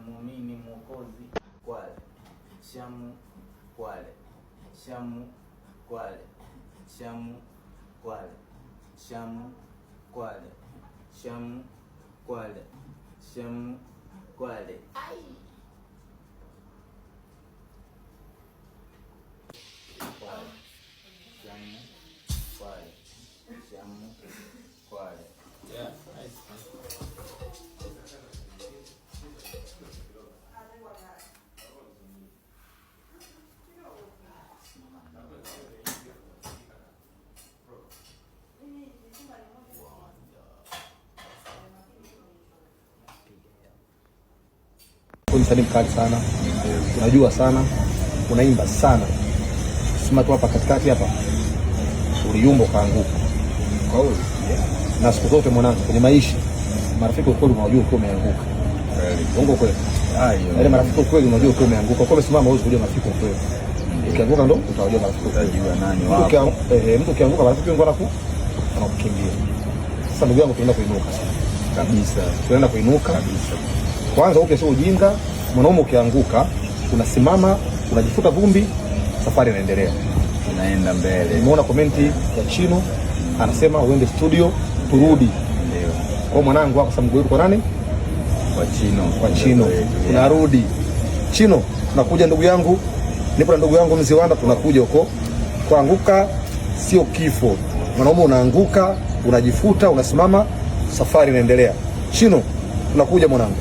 muumini Mwokozi. Kwale Shamu Kwale Shamu Kwale Shamu Kwale Shamu Kwale Shamu Kwale Shamu Kwale. Ai Kwale Shamu Kwale Shamu Kwale. Yeah, nice. Msanii mkali sana, unajua sana, unaimba sana. Sema tu hapa katikati hapa uliyumba ukaanguka. Kwa hiyo na siku zote mwanangu kwenye maisha marafiki ukweli unajua ukiwa umeanguka. Uongo kweli. Ile marafiki ukweli unajua ukiwa umeanguka. Kwa umesimama huwezi kujua marafiki ukweli. Ukianguka ndo utajua marafiki ukweli. Nani wapo? Mtu ukianguka marafiki wengi wanakukimbia. Sasa ndugu yangu tunaenda kuinuka sasa. Kabisa. Tunaenda kuinuka kabisa. Kwanza uke sio ujinga, mwanaume ukianguka, unasimama, unajifuta vumbi, safari inaendelea. Tunaenda mbele. Nimeona komenti ya Chino, anasema uende studio, turudi. Ndio. Kwa mwanangu hapa sasa mguu yuko nani? Kwa Chino. Tunarudi. Chino, tunakuja ndugu yangu. Nipo na ndugu yangu Mziwanda, tunakuja huko. Kuanguka sio kifo. Mwanaume unaanguka, unajifuta, unasimama, safari inaendelea. Chino, tunakuja mwanangu.